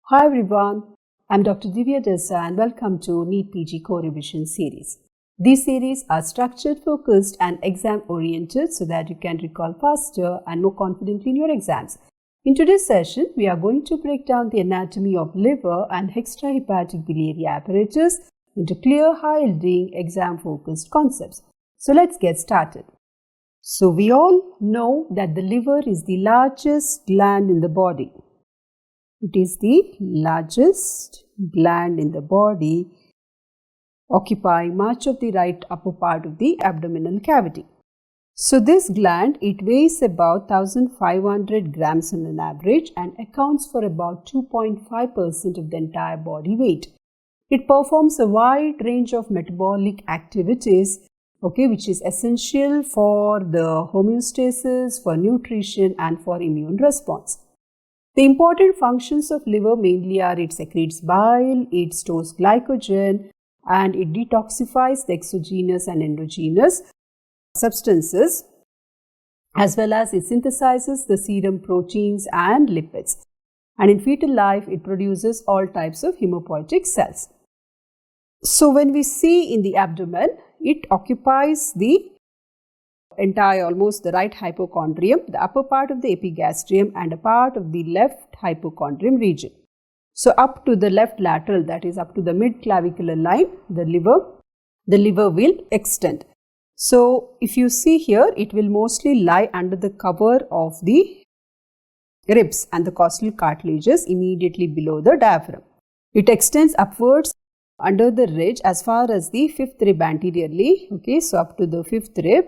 Hi everyone, I'm Dr. Divya Shanthi and welcome to NEET PG Core Revision series. These series are structured, focused and exam oriented so that you can recall faster and more confidently in your exams. In today's session, we are going to break down the anatomy of liver and extrahepatic biliary apparatus into clear, high-yielding, exam-focused concepts. So let's get started. So we all know that the liver is the largest gland in the body. It is the largest gland in the body, occupying much of the right upper part of the abdominal cavity. So this gland, it weighs about 1500 grams on an average and accounts for about 2.5% of the entire body weight. It performs a wide range of metabolic activities, which is essential for the homeostasis, for nutrition and for immune response. The important functions of liver mainly are it secretes bile, it stores glycogen and it detoxifies the exogenous and endogenous substances, as well as it synthesizes the serum proteins and lipids. And in fetal life, it produces all types of hematopoietic cells. So when we see in the abdomen, it occupies the entire, almost the right hypochondrium, the upper part of the epigastrium and a part of the left hypochondrium region. So up to the left lateral, that is up to the mid-clavicular line, the liver will extend. So if you see here, it will mostly lie under the cover of the ribs and the costal cartilages immediately below the diaphragm. It extends upwards under the ridge as far as the fifth rib anteriorly, so up to the fifth rib.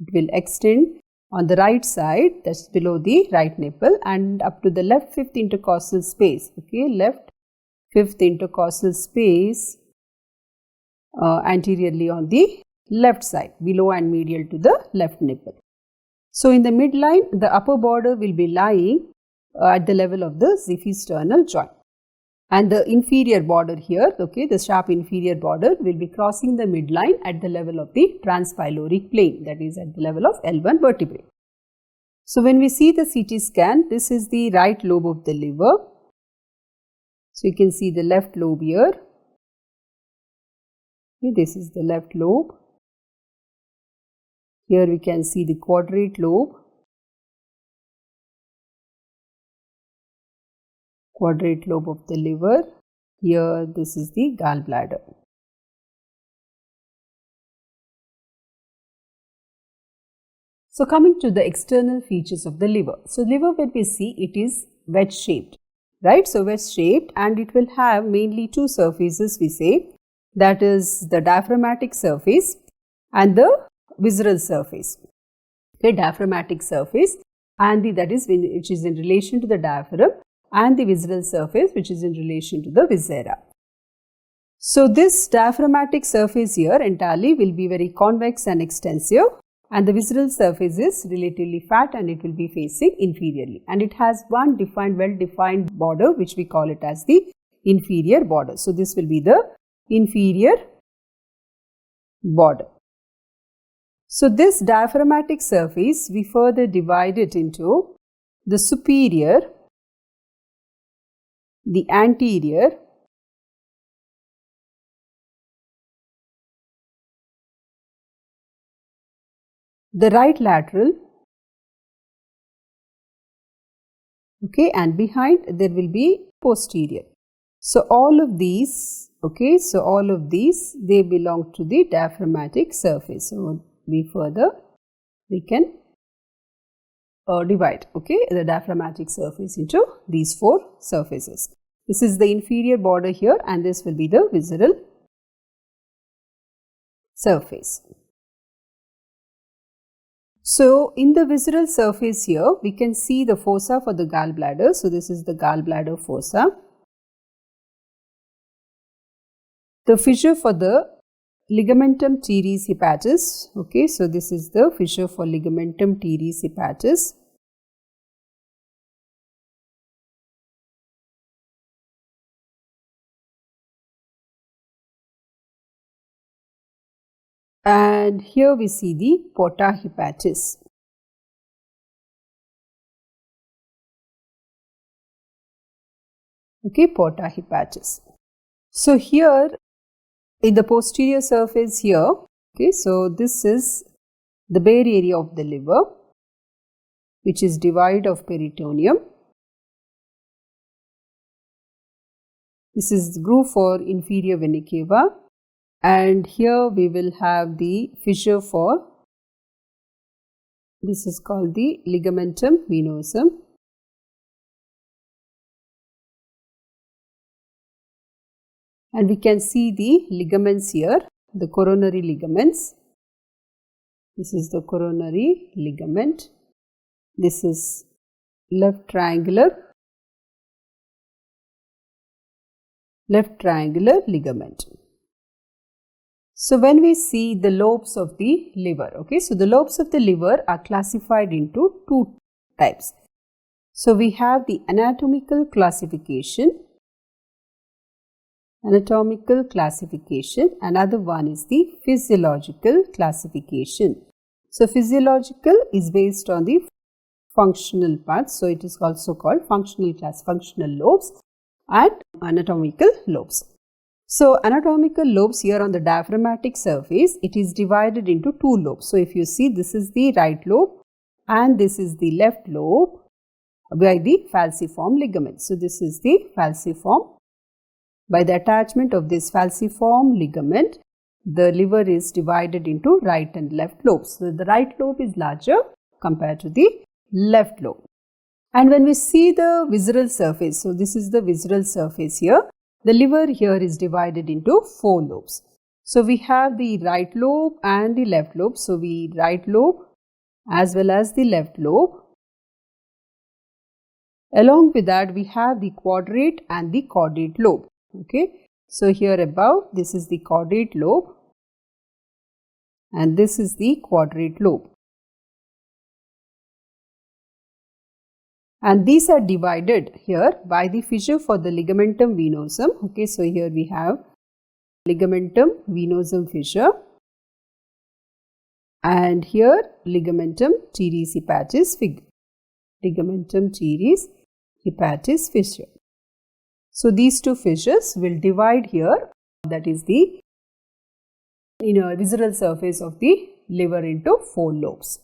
It will extend on the right side, that's below the right nipple, and up to the left fifth intercostal space, left fifth intercostal space anteriorly on the left side, below and medial to the left nipple. So in the midline, the upper border will be lying at the level of the xiphisternal joint. And the inferior border here, the sharp inferior border will be crossing the midline at the level of the transpyloric plane, that is at the level of L1 vertebrae. So when we see the CT scan, this is the right lobe of the liver. So you can see the left lobe here. This is the left lobe. Here we can see the quadrate lobe. Quadrate lobe of the liver. Here this is the gallbladder. So coming to the external features of the liver. So liver, when we see, it is wedge shaped, right? So wedge shaped, and it will have mainly two surfaces, we say, that is the diaphragmatic surface and the visceral surface. The diaphragmatic surface and which is in relation to the diaphragm, and the visceral surface which is in relation to the viscera. So this diaphragmatic surface here entirely will be very convex and extensive, and the visceral surface is relatively fat and it will be facing inferiorly, and it has one well-defined border which we call it as the inferior border. So this will be the inferior border. So this diaphragmatic surface, we further divide it into the superior, the anterior, the right lateral, and behind there will be posterior. So all of these, they belong to the diaphragmatic surface. So we can divide the diaphragmatic surface into these four surfaces. This is the inferior border here, and this will be the visceral surface. So in the visceral surface here, we can see the fossa for the gallbladder. So this is the gallbladder fossa. The fissure for the ligamentum teres hepatis. So this is the fissure for ligamentum teres hepatis. And here we see the Porta hepatis. okay, Porta Hepatis. So here in the posterior surface here, okay, so this is the bare area of the liver, which is divide of peritoneum. This is the groove for inferior vena cava, and here we will have the fissure for, this is called the ligamentum venosum. And we can see the ligaments here, the coronary ligaments. This is the coronary ligament. This is left triangular ligament. So when we see the lobes of the liver, okay, so the lobes of the liver are classified into two types. So we have the anatomical classification. Another one is the physiological classification. So physiological is based on the functional parts, so it is also called functional lobes, and anatomical lobes. So anatomical lobes here on the diaphragmatic surface, it is divided into two lobes. So if you see, this is the right lobe and this is the left lobe by the falciform ligament. So this is the falciform. By the attachment of this falciform ligament, the liver is divided into right and left lobes. So the right lobe is larger compared to the left lobe. And when we see the visceral surface, so this is the visceral surface here, the liver here is divided into four lobes. So we have the right lobe and the left lobe. So we right lobe as well as the left lobe. Along with that, we have the quadrate and the caudate lobe. Okay, so here above, this is the caudate lobe and this is the quadrate lobe. And these are divided here by the fissure for the ligamentum venosum. Okay, so here we have ligamentum venosum fissure, and here ligamentum teres hepatis fissure. So these two fissures will divide here, that is the visceral surface of the liver, into four lobes.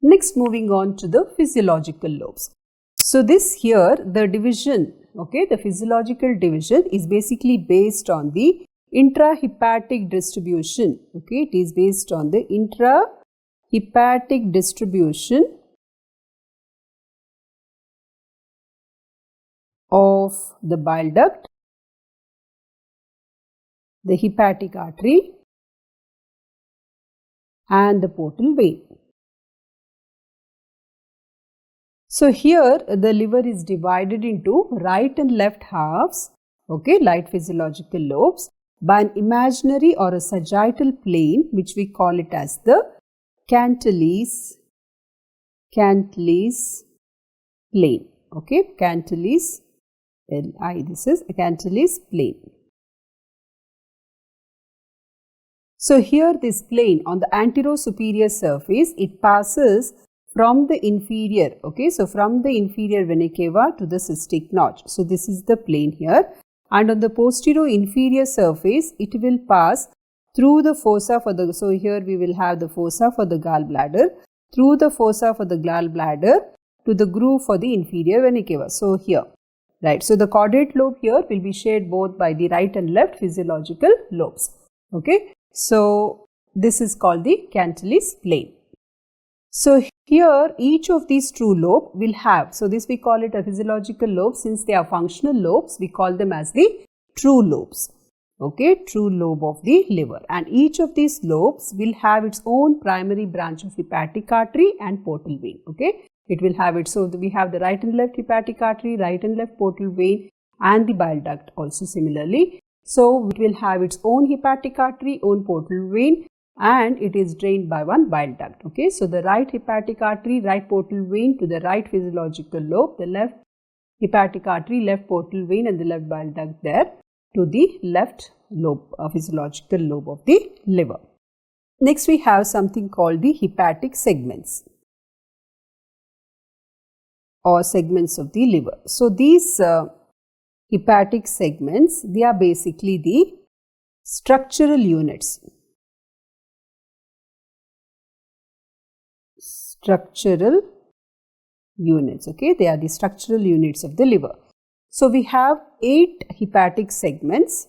Next, moving on to the physiological lobes. So this here, the division, okay, the physiological division is basically based on the intrahepatic distribution. Okay, it is based on the intrahepatic distribution of the bile duct, the hepatic artery and the portal vein. So here the liver is divided into right and left halves, okay, right physiological lobes, by an imaginary or a sagittal plane, which we call it as the �τ plane. Okay, �τ this is �τ plane. So here this plane on the anterosuperior surface, it passes from the inferior, okay, so from the inferior vena cava to the cystic notch. So this is the plane here, and on the posterior inferior surface, it will pass through the fossa for the, so here we will have the fossa for the gallbladder, through the fossa for the gallbladder to the groove for the inferior vena cava. So here. Right, so the caudate lobe here will be shared both by the right and left physiological lobes. Okay, so this is called the �τ plane. So here each of these true lobe will have, so this we call it a physiological lobe. Since they are functional lobes, we call them as the true lobes. Okay, true lobe of the liver, and each of these lobes will have its own primary branch of hepatic artery and portal vein. Okay. It will have it. So we have the right and left hepatic artery, right and left portal vein, and the bile duct also similarly. So it will have its own hepatic artery, own portal vein, and it is drained by one bile duct. Okay, so the right hepatic artery, right portal vein to the right physiological lobe, the left hepatic artery, left portal vein, and the left bile duct there to the left lobe, physiological lobe of the liver. Next, we have something called the hepatic segments. or segments of the liver. So these hepatic segments, they are basically the structural units. Structural units, okay, they are the structural units of the liver. So we have 8 hepatic segments.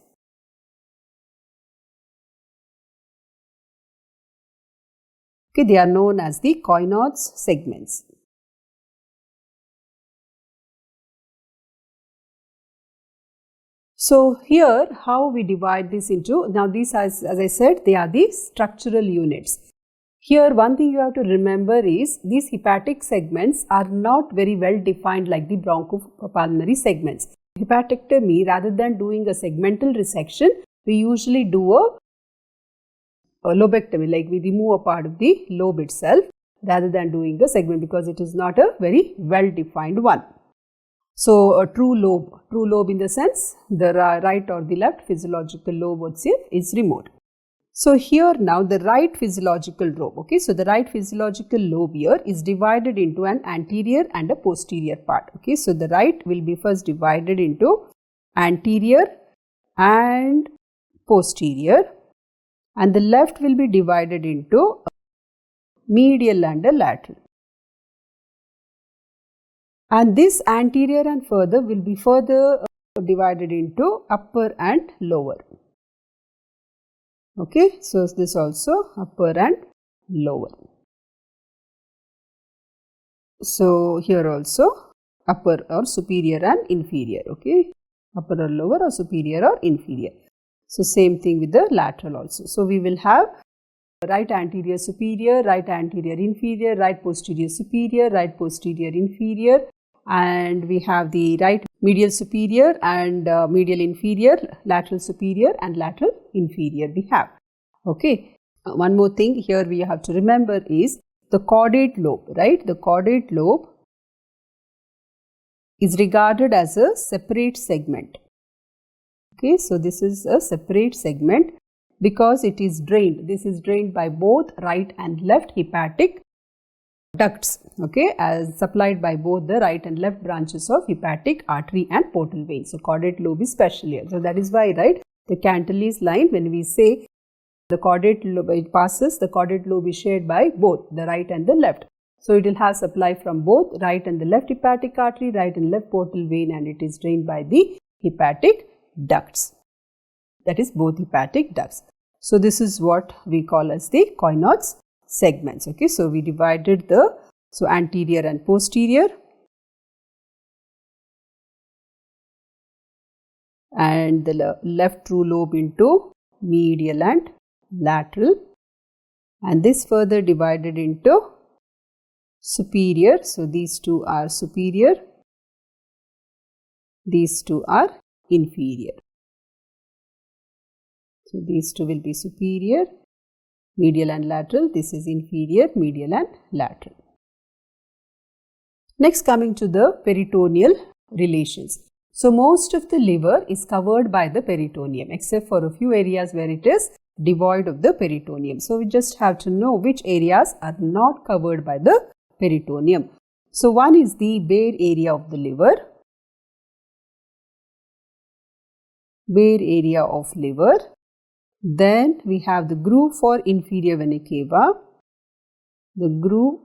Okay, they are known as the Coynot's segments. So here how we divide this into, now these as I said, they are the structural units. Here one thing you have to remember is these hepatic segments are not very well defined like the bronchopulmonary segments. Hepatectomy, rather than doing a segmental resection, we usually do a lobectomy, like we remove a part of the lobe itself rather than doing a segment, because it is not a very well defined one. So a true lobe in the sense the right or the left physiological lobe is removed. So here now the right physiological lobe, okay, so the right physiological lobe here is divided into an anterior and a posterior part, okay. So the right will be first divided into anterior and posterior, and the left will be divided into medial and a lateral. And this anterior and further will be further divided into upper and lower. Okay, so this also upper and lower. So here also upper or superior and inferior, okay, upper or lower or superior or inferior. So same thing with the lateral also. So we will have right anterior superior, right anterior inferior, right posterior superior, right posterior inferior, and we have the right medial superior and medial inferior, lateral superior and lateral inferior we have. Okay, one more thing here we have to remember is the caudate lobe, right? The caudate lobe is regarded as a separate segment. Okay, so this is a separate segment because it is drained. This is drained by both right and left hepatic ducts, okay, as supplied by both the right and left branches of hepatic artery and portal vein. So caudate lobe is special here. So that is why, right, the Cantel's line, when we say the caudate lobe, it passes, the caudate lobe is shared by both the right and the left. So it will have supply from both right and the left hepatic artery, right and left portal vein, and it is drained by the hepatic ducts, that is both hepatic ducts. So this is what we call as the Coynot's segments. Okay, so we divided the anterior and posterior, and the left true lobe into medial and lateral, and this further divided into superior. So these two are superior, these two are inferior. So these two will be superior, medial and lateral. This is inferior, medial and lateral. Next, coming to the peritoneal relations. So most of the liver is covered by the peritoneum, except for a few areas where it is devoid of the peritoneum. So we just have to know which areas are not covered by the peritoneum. So one is the bare area of the liver, bare area of liver. Then we have the groove for inferior vena cava, the groove.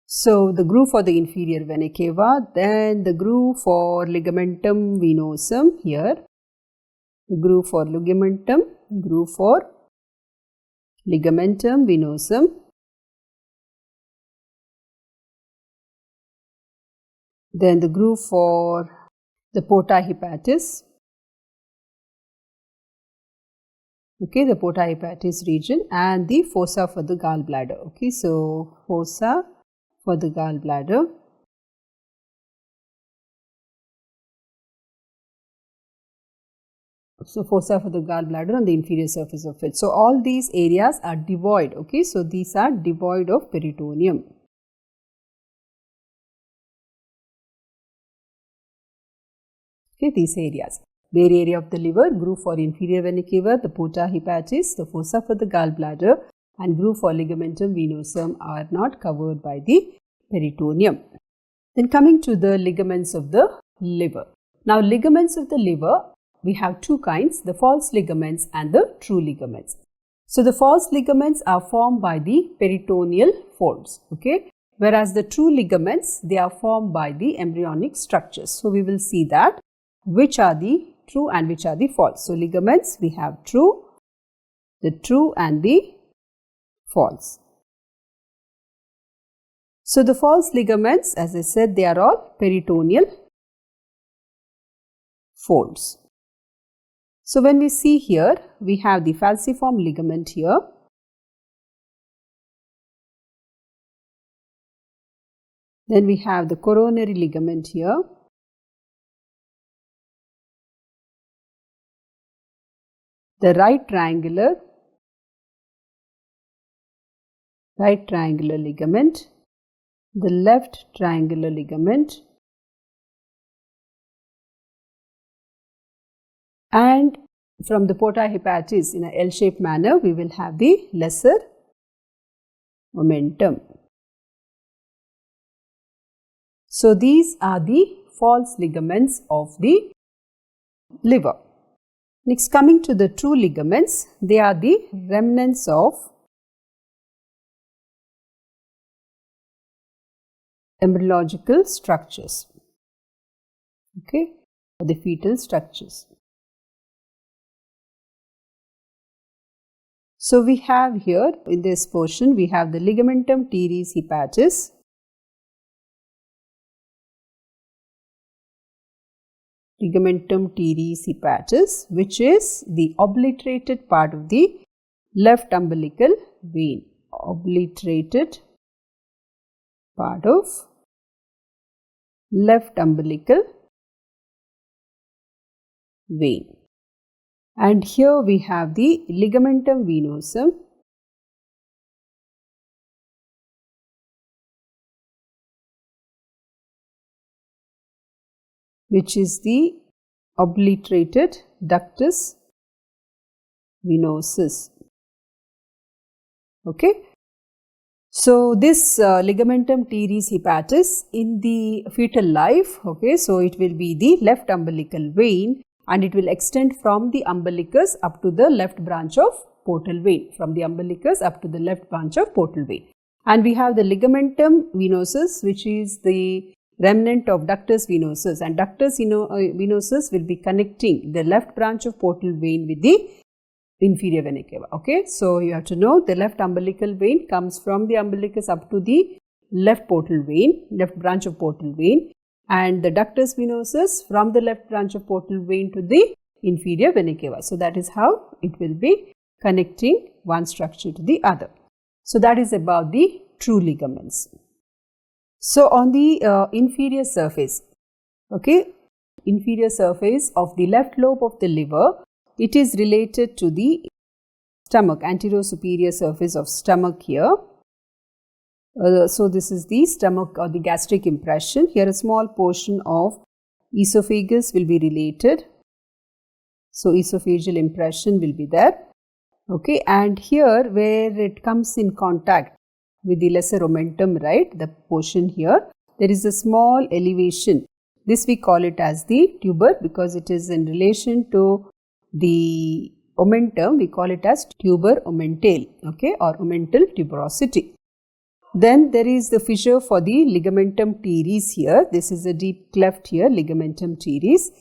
So the groove for the inferior vena cava, then the groove for ligamentum venosum here, the groove for ligamentum, groove for ligamentum venosum. Then the groove for the porta hepatis. Okay, the porta hepatis region, and the fossa for the gallbladder. Okay, so fossa for the gallbladder. So fossa for the gallbladder on the inferior surface of it. So all these areas are devoid. Okay, so these are devoid of peritoneum. Okay, these areas. Bare area of the liver, groove for inferior vena cava, the porta hepatis, the fossa for the gallbladder, and groove for ligamentum venosum are not covered by the peritoneum. Then coming to the ligaments of the liver. Now ligaments of the liver, we have two kinds, the false ligaments and the true ligaments. So the false ligaments are formed by the peritoneal folds, okay, whereas the true ligaments, they are formed by the embryonic structures. So we will see that which are the true and which are the false. So ligaments, we have true, the true and the false. So the false ligaments, as I said, they are all peritoneal folds. So when we see here, we have the falciform ligament here. Then we have the coronary ligament here. The right triangular ligament, the left triangular ligament, and from the porta hepatis in a L-shaped manner, we will have the lesser omentum. So these are the false ligaments of the liver. Next, coming to the true ligaments, they are the remnants of embryological structures, okay, or the fetal structures. So we have here in this portion, we have the ligamentum teres hepatis, which is the obliterated part of the left umbilical vein, obliterated part of left umbilical vein. And here we have the ligamentum venosum, which is the obliterated ductus venosus. Okay. So this ligamentum teres hepatis in the fetal life, okay, so it will be the left umbilical vein and it will extend from the umbilicus up to the left branch of portal vein, And we have the ligamentum venosus, which is the remnant of ductus venosus, and ductus venosus will be connecting the left branch of portal vein with the inferior vena cava. Okay, so you have to know the left umbilical vein comes from the umbilicus up to the left branch of portal vein, and the ductus venosus from the left branch of portal vein to the inferior vena cava. So that is how it will be connecting one structure to the other. So that is about the true ligaments. So on the inferior surface, okay, inferior surface of the left lobe of the liver, it is related to the stomach, anterior superior surface of stomach here. So this is the stomach or the gastric impression. Here a small portion of esophagus will be related. So esophageal impression will be there. Okay, and here where it comes in contact with the lesser omentum, right, the portion here, there is a small elevation. This we call it as the tuber because it is in relation to the omentum. We call it as tuber omentale, okay, or omental tuberosity. Then there is the fissure for the ligamentum teres here. This is a deep cleft here, ligamentum teres,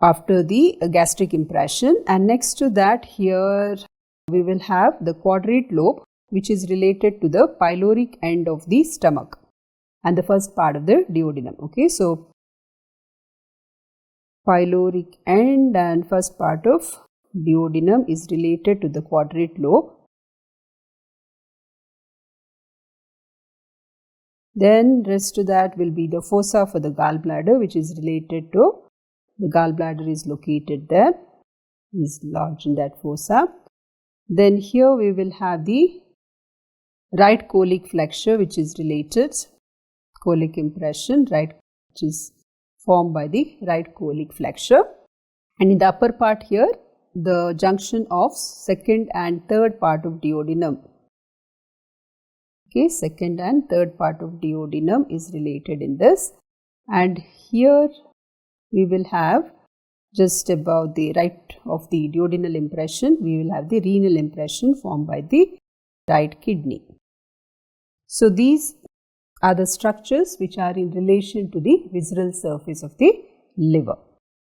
after the gastric impression. And next to that here we will have the quadrate lobe, which is related to the pyloric end of the stomach and the first part of the duodenum. Okay, so pyloric end and first part of duodenum is related to the quadrate lobe. Then rest to that will be the fossa for the gallbladder, which is related to the gallbladder is located there, is lodged in that fossa. Then here we will have the right colic flexure, which is related, colic impression, right, which is formed by the right colic flexure. And in the upper part here, the junction of second and third part of duodenum, Okay, second and third part of duodenum is related in this. And here we will have just above the right of the duodenal impression, we will have the renal impression formed by the right kidney. So these are the structures which are in relation to the visceral surface of the liver.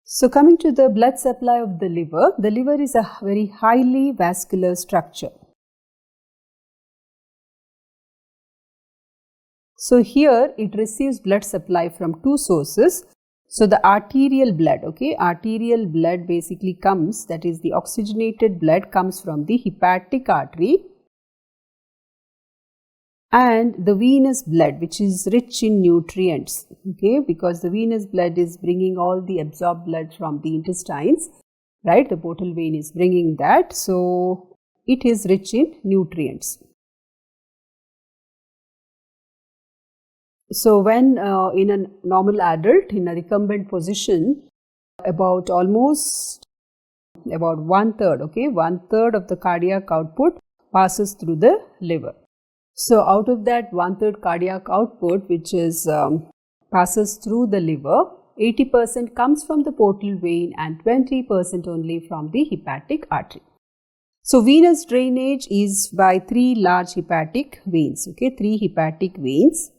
So coming to the blood supply of the liver is a very highly vascular structure. So here it receives blood supply from two sources. So the arterial blood, okay, arterial blood basically comes, that is the oxygenated blood comes from the hepatic artery, and the venous blood, which is rich in nutrients, okay, because the venous blood is bringing all the absorbed blood from the intestines, right, the portal vein is bringing that, so it is rich in nutrients. So when in a normal adult in a recumbent position, about 1/3, okay, 1/3 of the cardiac output passes through the liver. So out of that 1/3 cardiac output, which is passes through the liver, 80% comes from the portal vein and 20% only from the hepatic artery. So venous drainage is by 3 large hepatic veins, okay, 3 hepatic veins.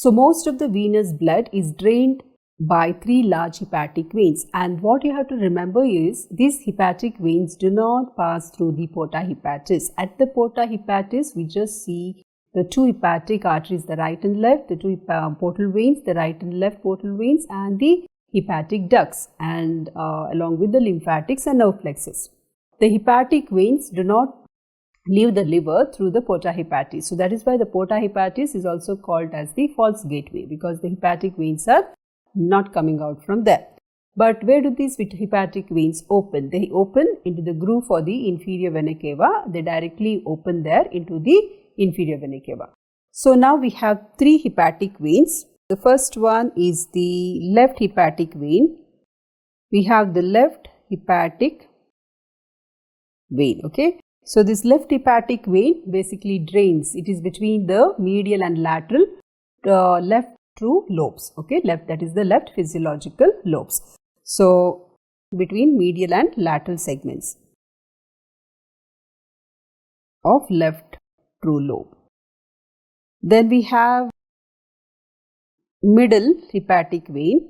So most of the venous blood is drained by 3 large hepatic veins, and what you have to remember is these hepatic veins do not pass through the porta hepatis. At the porta hepatis we just see the 2 hepatic arteries, the right and left, the 2 portal veins, the right and left portal veins, and the hepatic ducts, and along with the lymphatics and nerve plexus. The hepatic veins do not leave the liver through the porta hepatis. So that is why the porta hepatis is also called as the false gateway, because the hepatic veins are not coming out from there. But where do these hepatic veins open? They open into the groove for the inferior vena cava. They directly open there into the inferior vena cava. So now we have 3 hepatic veins. The first one is the left hepatic vein. We have the left hepatic vein, okay. So this left hepatic vein basically drains, it is between the medial and lateral left true lobes, okay, left, that is the left physiological lobes. So between medial and lateral segments of left true lobe. Then we have middle hepatic vein,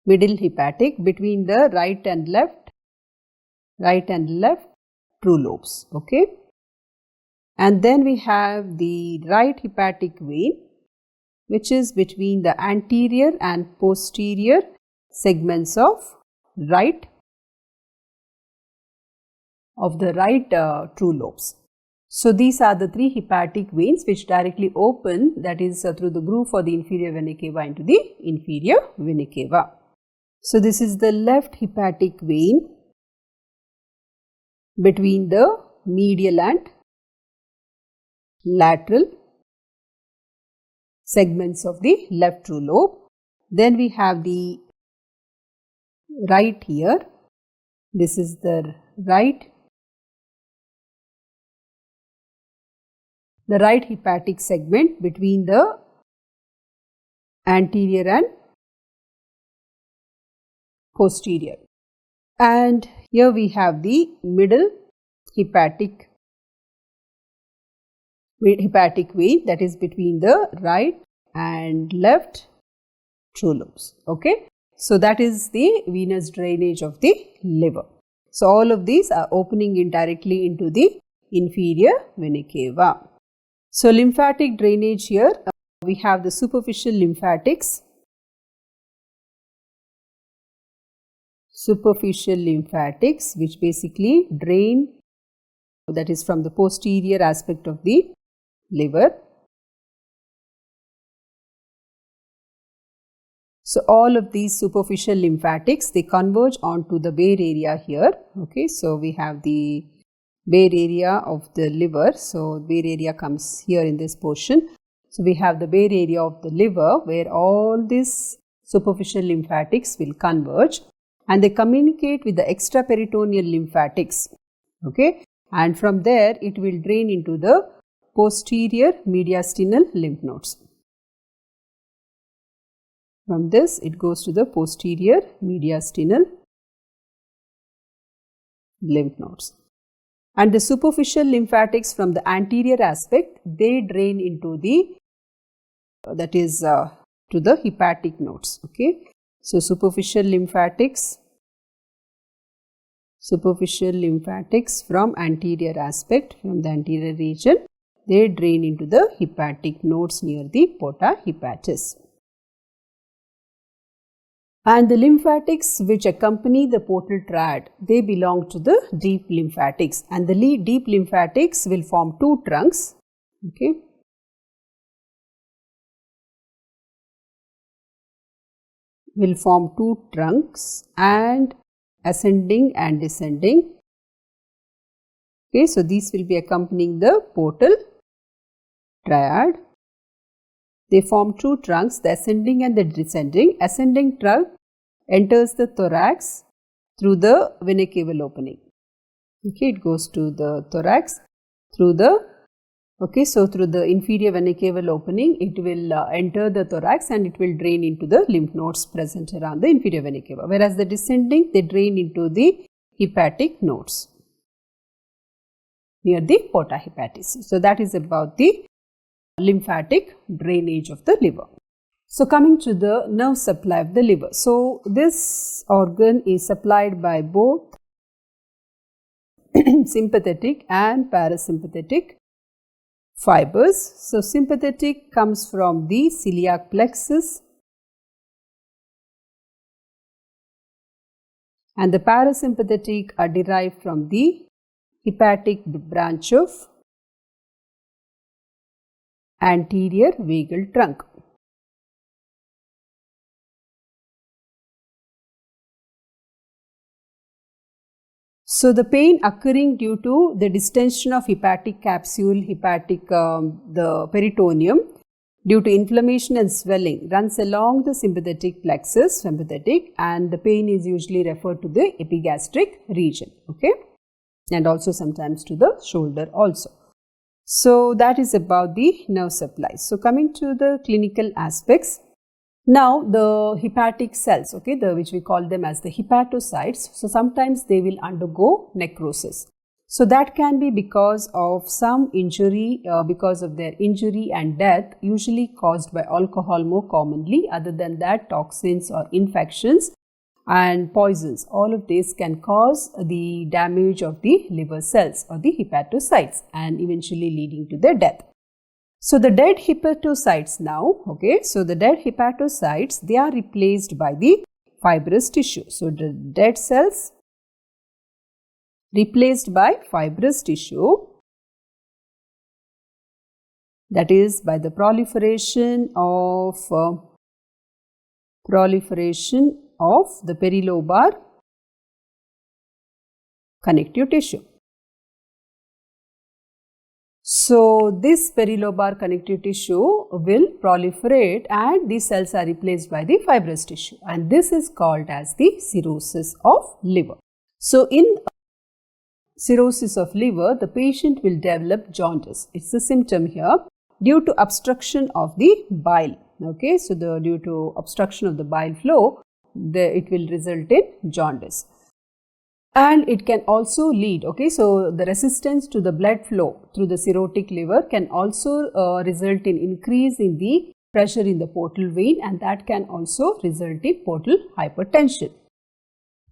middle hepatic between the right and left true lobes, okay. And then we have the right hepatic vein, which is between the anterior and posterior segments of the right true lobes. So these are the 3 hepatic veins which directly open, that is through the groove for the inferior vena cava into the inferior vena cava. So this is the left hepatic vein between the medial and lateral segments of the left true lobe. Then we have the right here. This is the right hepatic segment between the anterior and posterior. And here we have the middle hepatic vein, that is between the right and left true lobes, okay. So that is the venous drainage of the liver. So all of these are opening in directly into the inferior vena cava. So lymphatic drainage here, we have the superficial lymphatics. Superficial lymphatics which basically drain, that is from the posterior aspect of the liver. So all of these superficial lymphatics, they converge onto the bare area here, okay. So we have the bare area of the liver, so bare area comes here in this portion. So we have the bare area of the liver where all these superficial lymphatics will converge. and they communicate with the extraperitoneal lymphatics. Okay, and from there it will drain into the posterior mediastinal lymph nodes. From this it goes to the posterior mediastinal lymph nodes. And the superficial lymphatics from the anterior aspect, they drain into the to the hepatic nodes. Okay, so superficial lymphatics from anterior aspect, from the anterior region, they drain into the hepatic nodes near the porta hepatis. And the lymphatics which accompany the portal triad, they belong to the deep lymphatics, and the deep lymphatics will form two trunks. Okay, will form two trunks and ascending and descending. Okay, so these will be accompanying the portal triad. They form two trunks, the ascending and the descending. Ascending trunk enters the thorax through the vena cava opening. Okay, it goes to the thorax through the through the inferior vena cava opening, it will enter the thorax and it will drain into the lymph nodes present around the inferior vena cava. Whereas the descending, they drain into the hepatic nodes near the porta hepatis. So that is about the lymphatic drainage of the liver. So coming to the nerve supply of the liver. So this organ is supplied by both sympathetic and parasympathetic fibers. So sympathetic comes from the celiac plexus and the parasympathetic are derived from the hepatic branch of anterior vagal trunk. So the pain occurring due to the distension of hepatic capsule, the peritoneum due to inflammation and swelling runs along the sympathetic plexus, sympathetic, and the pain is usually referred to the epigastric region, okay, and also sometimes to the shoulder also. So that is about the nerve supply. So coming to the clinical aspects. Now the hepatic cells, okay, which we call them as the hepatocytes, so sometimes they will undergo necrosis. So that can be because of some injury, because of their injury and death, usually caused by alcohol more commonly. Other than that, toxins or infections and poisons, all of these can cause the damage of the liver cells or the hepatocytes and eventually leading to their death. So the dead hepatocytes now, okay, so the dead hepatocytes, they are replaced by the fibrous tissue. So the dead cells replaced by fibrous tissue, that is by the proliferation of the perilobar connective tissue. So this perilobar connective tissue will proliferate and these cells are replaced by the fibrous tissue, and this is called as the cirrhosis of liver. So in cirrhosis of liver, the patient will develop jaundice. It's a symptom here due to obstruction of the bile. Okay, so due to obstruction of the bile flow, it will result in jaundice. And it can also lead, okay, so the resistance to the blood flow through the cirrhotic liver can also result in increase in the pressure in the portal vein, and that can also result in portal hypertension.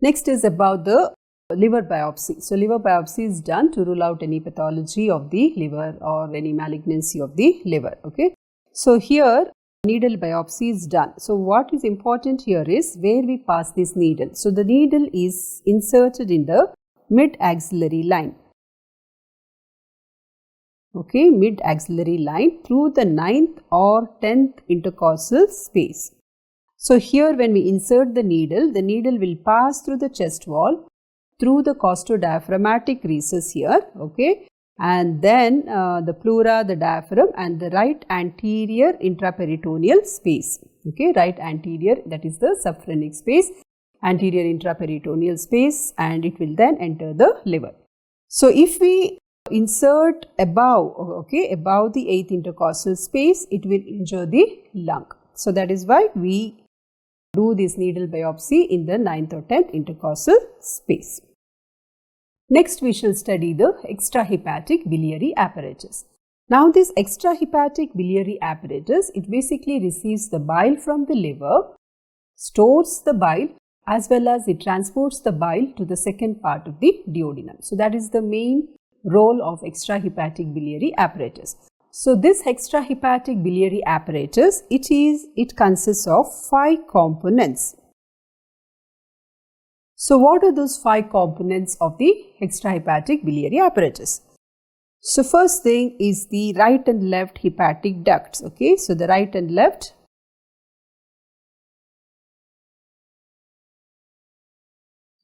Next is about the liver biopsy. So liver biopsy is done to rule out any pathology of the liver or any malignancy of the liver. Okay, so here needle biopsy is done. So what is important here is where we pass this needle. So the needle is inserted in the mid-axillary line. Okay, mid-axillary line through the 9th or 10th intercostal space. So here when we insert the needle will pass through the chest wall, through the costodiaphragmatic recess here, okay, and then the pleura, the diaphragm, and the right anterior intraperitoneal space, okay, right anterior, that is the subphrenic space, anterior intraperitoneal space, and it will then enter the liver. So if we insert above the 8th intercostal space, it will injure the lung. So that is why we do this needle biopsy in the 9th or 10th intercostal space. Next, we shall study the extrahepatic biliary apparatus. Now, this extrahepatic biliary apparatus, it basically receives the bile from the liver, stores the bile, as well as it transports the bile to the second part of the duodenum. So that is the main role of extrahepatic biliary apparatus. So this extrahepatic biliary apparatus, it consists of 5 components. So what are those 5 components of the extrahepatic biliary apparatus? So first thing is the right and left hepatic ducts. Okay, so the right and left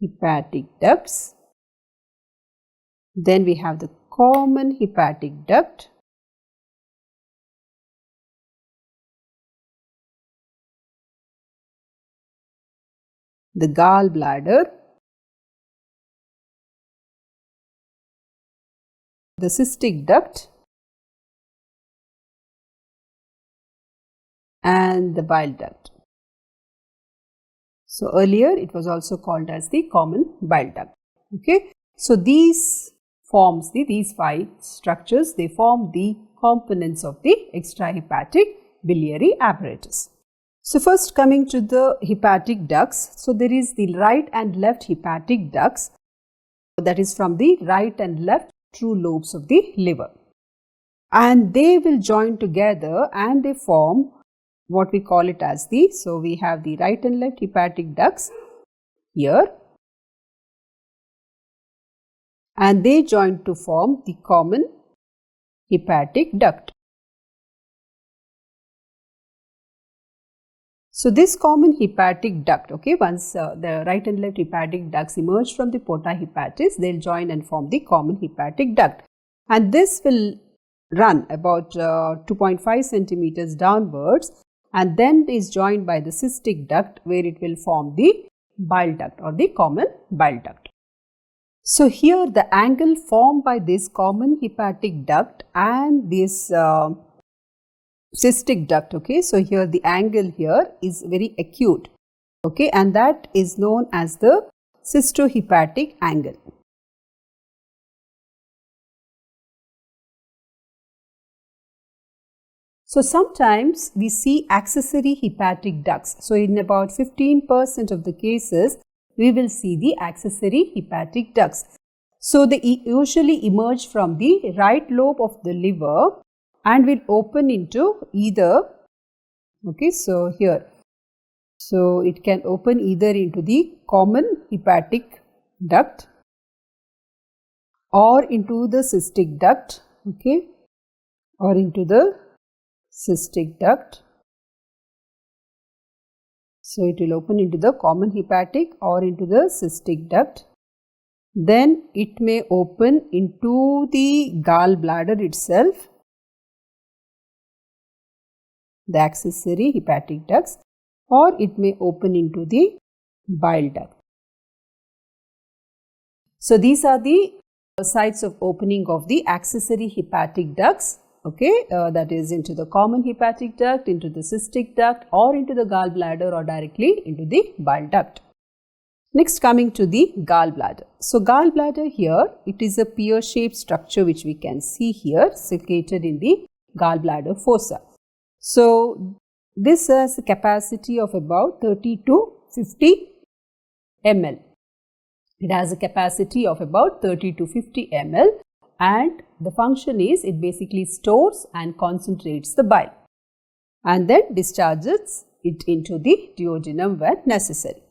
hepatic ducts. Then we have the common hepatic duct. The gallbladder, the cystic duct, and the bile duct. So earlier it was also called as the common bile duct. Okay, so these forms these 5 structures, they form the components of the extrahepatic biliary apparatus. So first, coming to the hepatic ducts, so there is the right and left hepatic ducts, that is from the right and left true lobes of the liver, and they will join together and they form what we call it as the, so we have the right and left hepatic ducts here, and they join to form the common hepatic duct. So this common hepatic duct, okay, once the right and left hepatic ducts emerge from the porta hepatis, they will join and form the common hepatic duct, and this will run about 2.5 centimeters downwards, and then is joined by the cystic duct, where it will form the bile duct or the common bile duct. So here the angle formed by this common hepatic duct and this cystic duct, okay, so here the angle here is very acute, okay, and that is known as the cystohepatic angle. So sometimes we see accessory hepatic ducts. So in about 15% of the cases, we will see the accessory hepatic ducts. So they usually emerge from the right lobe of the liver and will open into either, okay, so here, so it can open either into the common hepatic duct or into the cystic duct, okay, or into the cystic duct. So it will open into the common hepatic or into the cystic duct. Then it may open into the gallbladder itself, the accessory hepatic ducts, or it may open into the bile duct. So these are the sites of opening of the accessory hepatic ducts, okay, that is into the common hepatic duct, into the cystic duct, or into the gallbladder, or directly into the bile duct. Next, coming to the gallbladder. So gallbladder here, it is a pear-shaped structure which we can see here, located in the gallbladder fossa. So this has a capacity of about 30 to 50 ml. It has a capacity of about 30 to 50 ml, and the function is it basically stores and concentrates the bile and then discharges it into the duodenum when necessary.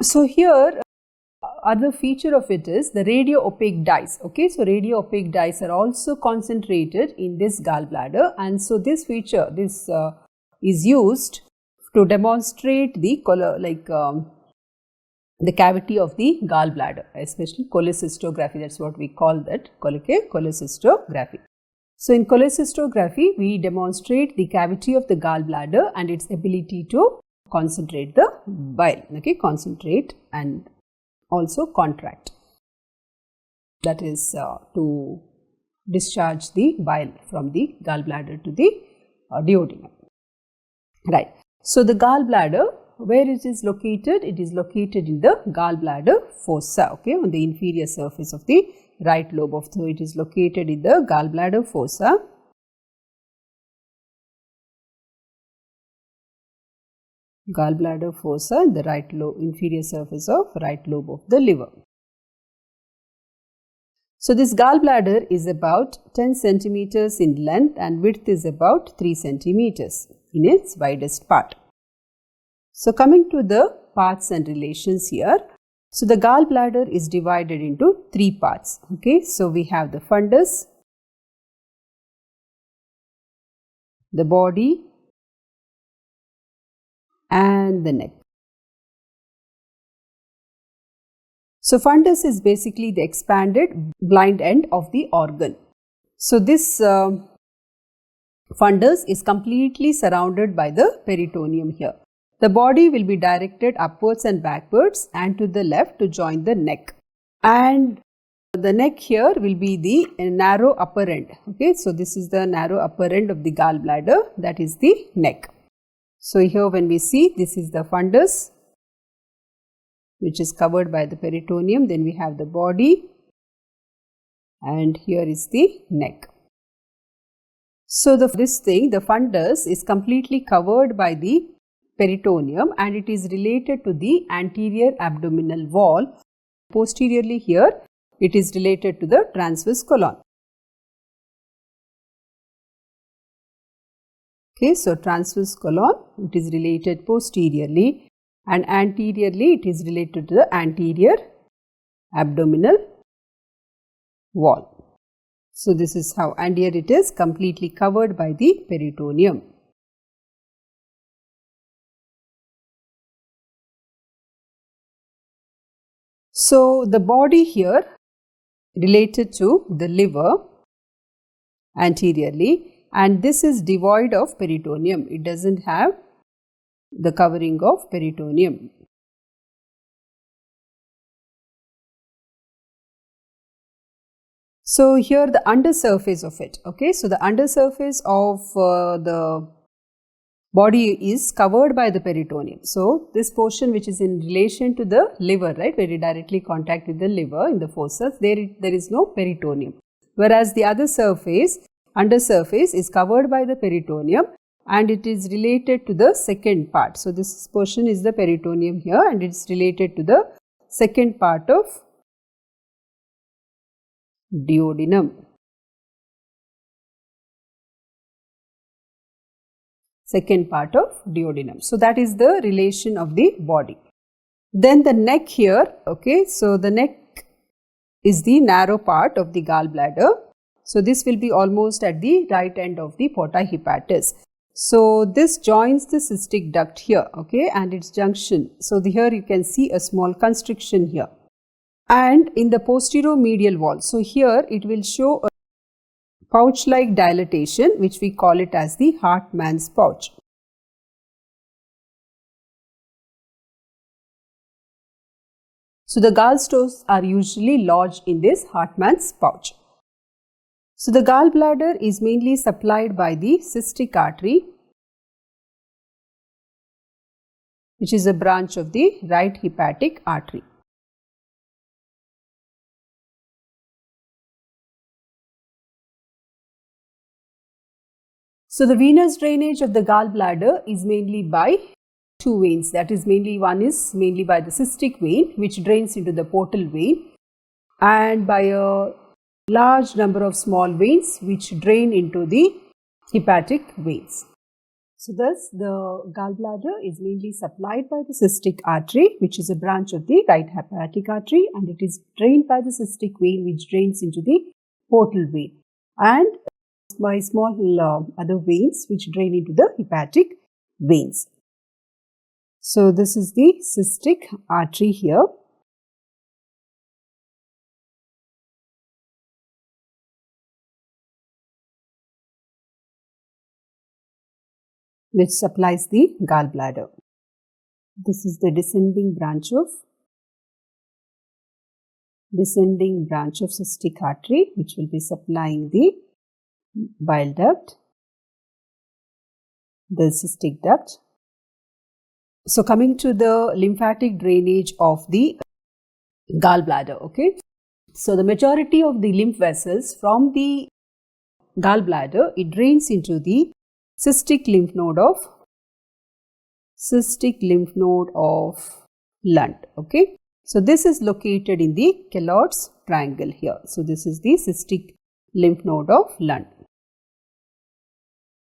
So here other feature of it is the radio-opaque dyes, okay. So radio-opaque dyes are also concentrated in this gallbladder, and so this feature is used to demonstrate the the cavity of the gallbladder, especially cholecystography, that's what we call that, cholecystography. So in cholecystography, we demonstrate the cavity of the gallbladder and its ability to concentrate the bile, okay, concentrate and also contract, that is to discharge the bile from the gallbladder to the duodenum. Right. So, the gallbladder, where it is located? It is located in the gallbladder fossa, okay, on the inferior surface of the right lobe of the, it is located in the gallbladder fossa. Gallbladder fossa, the right lobe, inferior surface of right lobe of the liver. So, this gallbladder is about 10 centimeters in length and width is about 3 centimeters in its widest part. So, coming to the parts and relations here. So, the gallbladder is divided into 3 parts. Okay. So, we have the fundus, the body and the neck. So, fundus is basically the expanded blind end of the organ. So, this fundus is completely surrounded by the peritoneum here. The body will be directed upwards and backwards and to the left to join the neck. And the neck here will be the narrow upper end. Okay, so this is the narrow upper end of the gallbladder, that is the neck. So, here when we see, this is the fundus which is covered by the peritoneum, then we have the body and here is the neck. So, the fundus is completely covered by the peritoneum and it is related to the anterior abdominal wall. Posteriorly here, it is related to the transverse colon. Okay, so transverse colon, it is related posteriorly and anteriorly it is related to the anterior abdominal wall. So, this is how, and here it is completely covered by the peritoneum. So, the body here related to the liver anteriorly, and this is devoid of peritoneum. It does not have the covering of peritoneum. So, here the undersurface of it, okay. So, the undersurface of the body is covered by the peritoneum. So, this portion which is in relation to the liver, right, very directly contact with the liver in the fossa, there is no peritoneum. Whereas, the other surface, undersurface is covered by the peritoneum and it is related to the second part. So, this portion is the peritoneum here and it is related to the second part of duodenum. Second part of duodenum. So, that is the relation of the body. Then the neck here, okay. So, the neck is the narrow part of the gallbladder. So, this will be almost at the right end of the porta hepatis. So, this joins the cystic duct here, okay, and its junction. So, here you can see a small constriction here. And in the posteromedial wall, so here it will show a pouch-like dilatation which we call it as the Hartmann's pouch. So, the gallstones are usually lodged in this Hartmann's pouch. So, the gallbladder is mainly supplied by the cystic artery, which is a branch of the right hepatic artery. So, the venous drainage of the gallbladder is mainly by two veins, that is one is mainly by the cystic vein which drains into the portal vein and by a large number of small veins which drain into the hepatic veins. So, thus the gallbladder is mainly supplied by the cystic artery which is a branch of the right hepatic artery and it is drained by the cystic vein which drains into the portal vein and by small other veins which drain into the hepatic veins. So, this is the cystic artery here. Which supplies the gallbladder. this is the descending branch of cystic artery, which will be supplying the bile duct, the cystic duct. So coming to the lymphatic drainage of the gallbladder, okay. So the majority of the lymph vessels from the gallbladder, it drains into the cystic lymph node of Lund, okay. So this is located in the Kellogg's triangle here. So this is the cystic lymph node of Lund.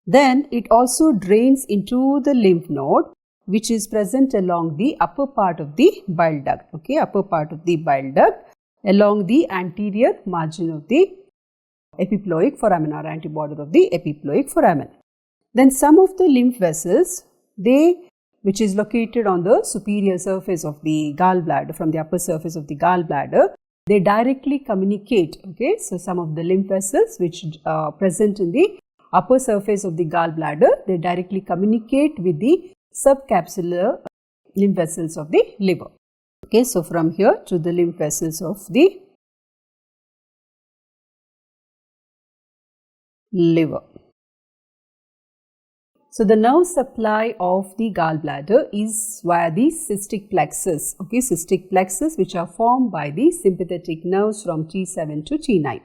Then it also drains into the lymph node which is present along the upper part of the bile duct, okay, upper part of the bile duct along the anterior margin of the epiploic foramen or anteborder of the epiploic foramen. Then some of the lymph vessels, which is located on the superior surface of the gallbladder, from the upper surface of the gallbladder, they directly communicate, okay. So some of the lymph vessels which are present in the upper surface of the gallbladder, they directly communicate with the subcapsular lymph vessels of the liver. Okay, so from here to the lymph vessels of the liver. So the nerve supply of the gallbladder is via the cystic plexus, okay, cystic plexus, which are formed by the sympathetic nerves from T7 to T9.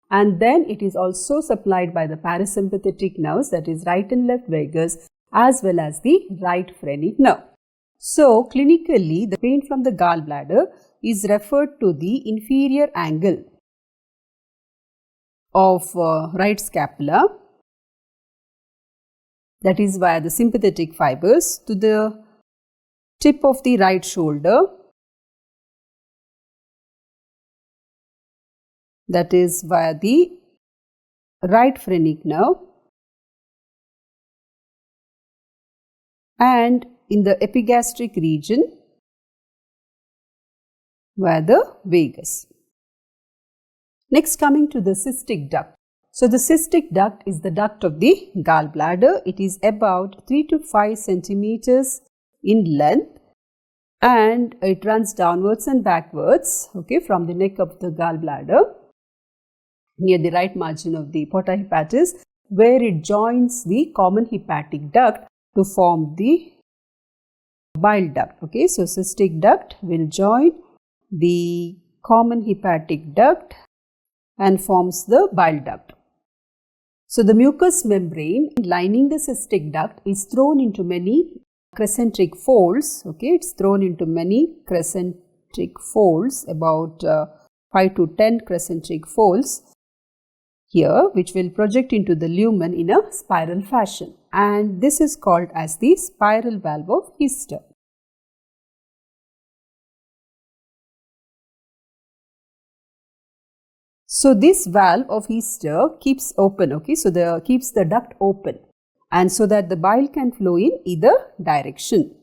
And then it is also supplied by the parasympathetic nerves, that is right and left vagus, as well as the right phrenic nerve. So clinically, the pain from the gallbladder is referred to the inferior angle of right scapula, that is via the sympathetic fibers, to the tip of the right shoulder, that is via the right phrenic nerve, and in the epigastric region via the vagus. Next, coming to the cystic duct. So the cystic duct is the duct of the gallbladder. It is about 3 to 5 centimeters in length and it runs downwards and backwards, okay, from the neck of the gallbladder near the right margin of the porta hepatis, where it joins the common hepatic duct to form the bile duct, okay. So cystic duct will join the common hepatic duct and forms the bile duct. So the mucous membrane lining the cystic duct is thrown into many crescentric folds, okay. It's thrown into many crescentric folds, about 5 to 10 crescentric folds here, which will project into the lumen in a spiral fashion, and this is called as the spiral valve of Hester. So this valve of Hester keeps open, okay, so keeps the duct open, and so that the bile can flow in either direction.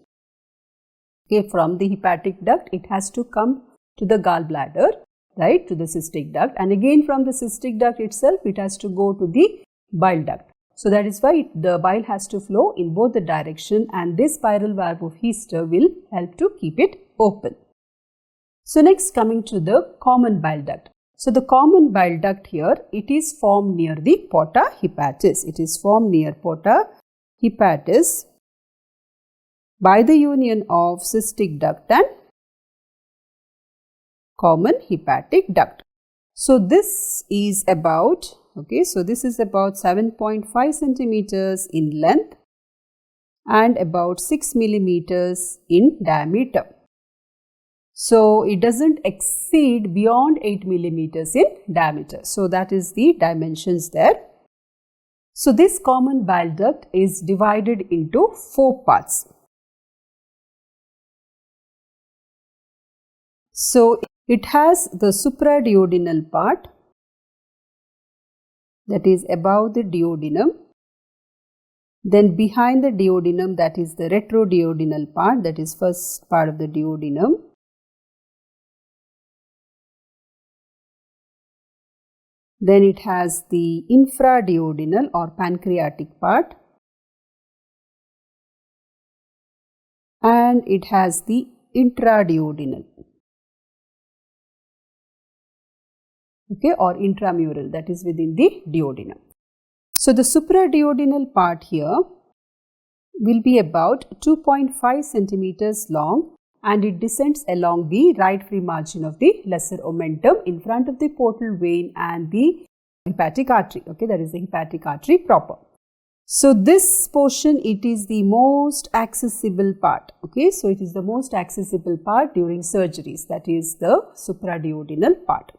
Okay, from the hepatic duct it has to come to the gallbladder, right, to the cystic duct, and again from the cystic duct itself it has to go to the bile duct. So that is why the bile has to flow in both the direction, and this spiral valve of Hester will help to keep it open. So next, coming to the common bile duct. So the common bile duct here, it is formed near the porta hepatis. It is formed near porta hepatis by the union of cystic duct and common hepatic duct. So this is about, okay, so this is about 7.5 centimeters in length and about 6 millimeters in diameter. So it doesn't exceed beyond 8 millimeters in diameter. So that is the dimensions there. So this common bile duct is divided into 4 parts. So it has the supraduodenal part, that is above the duodenum. Then behind the duodenum, that is the retroduodenal part, that is first part of the duodenum. Then it has the infraduodenal or pancreatic part. and it has the intraduodenal, okay, or intramural, that is within the duodenum. So the supraduodenal part here will be about 2.5 centimeters long, and it descends along the right free margin of the lesser omentum in front of the portal vein and the hepatic artery, okay, that is the hepatic artery proper. So this portion, it is the most accessible part, okay, so it is the most accessible part during surgeries, that is the supraduodenal part.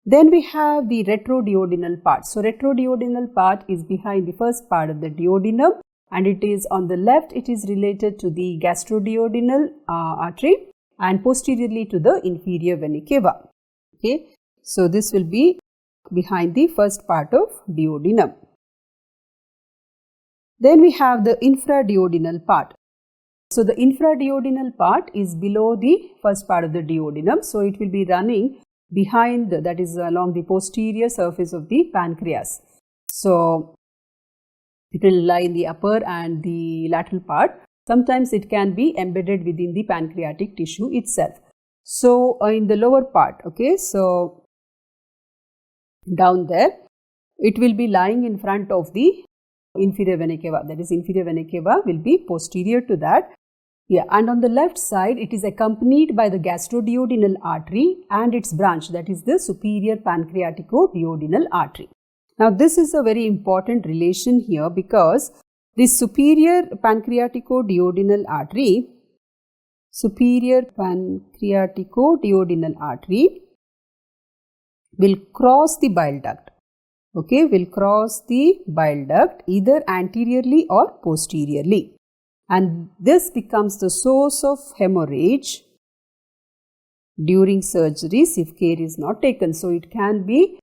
Then we have the retroduodenal part. So retroduodenal part is behind the first part of the duodenum, and it is on the left, it is related to the gastroduodenal artery and posteriorly to the inferior vena cava. Okay, so this will be behind the first part of duodenum. Then we have the infraduodenal part. So the infraduodenal part is below the first part of the duodenum. So it will be running behind, that is along the posterior surface of the pancreas. So it will lie in the upper and the lateral part. Sometimes it can be embedded within the pancreatic tissue itself. So in the lower part, okay, so down there, it will be lying in front of the inferior vena cava, that is inferior vena cava will be posterior to that. Yeah, and on the left side, it is accompanied by the gastroduodenal artery and its branch, that is the superior pancreaticoduodenal artery. Now, this is a very important relation here because the superior pancreaticoduodenal artery will cross the bile duct, okay, will cross the bile duct either anteriorly or posteriorly. And this becomes the source of hemorrhage during surgeries if care is not taken. So it can be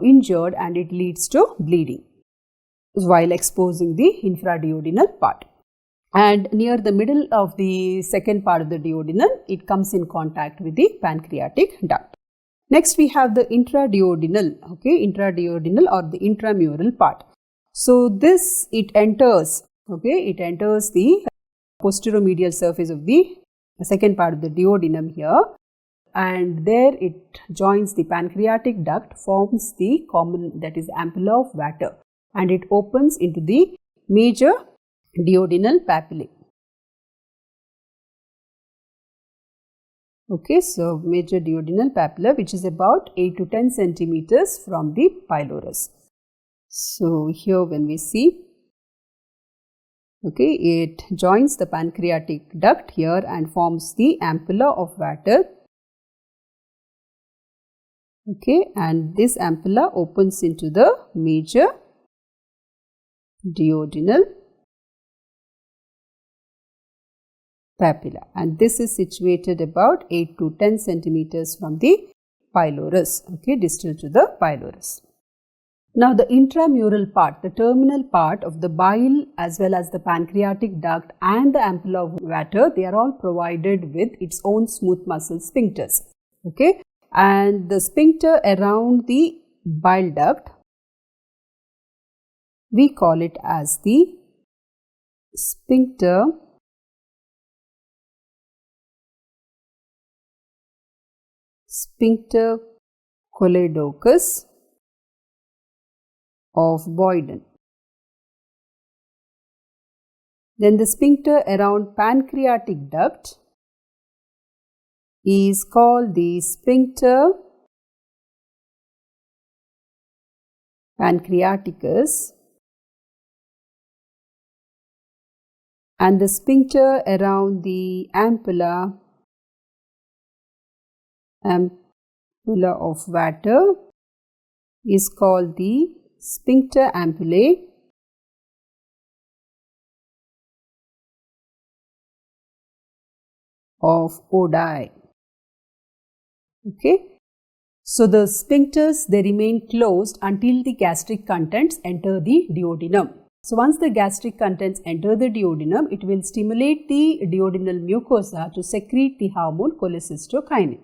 injured and it leads to bleeding while exposing the infraduodenal part. And near the middle of the second part of the duodenum, it comes in contact with the pancreatic duct. Next we have the intraduodenal, okay, intraduodenal or the intramural part. So this, it enters, okay, it enters the posteromedial surface of the second part of the duodenum here, and there it joins the pancreatic duct, forms the common, that is ampulla of 𝗲𝗏, and it opens into the major duodenal papillae. Okay, so major duodenal papilla, which is about 8 to 10 centimeters from the pylorus. So here when we see, okay, it joins the pancreatic duct here and forms the ampulla of 𝗲𝗏. Okay, and this ampulla opens into the major duodenal papilla, and this is situated about 8 to 10 centimeters from the pylorus, okay, distal to the pylorus. Now the intramural part, the terminal part of the bile as well as the pancreatic duct and the ampulla of 𝗲𝗏, they are all provided with its own smooth muscle sphincters, okay, and the sphincter around the bile duct, we call it as the sphincter choledochus of Boyden. Then the sphincter around pancreatic duct is called the sphincter pancreaticus, and the sphincter around the ampulla of 𝗲𝗏 is called the sphincter ampullae of Odi. Okay, so the sphincters, they remain closed until the gastric contents enter the duodenum. So once the gastric contents enter the duodenum, it will stimulate the duodenal mucosa to secrete the hormone cholecystokinin.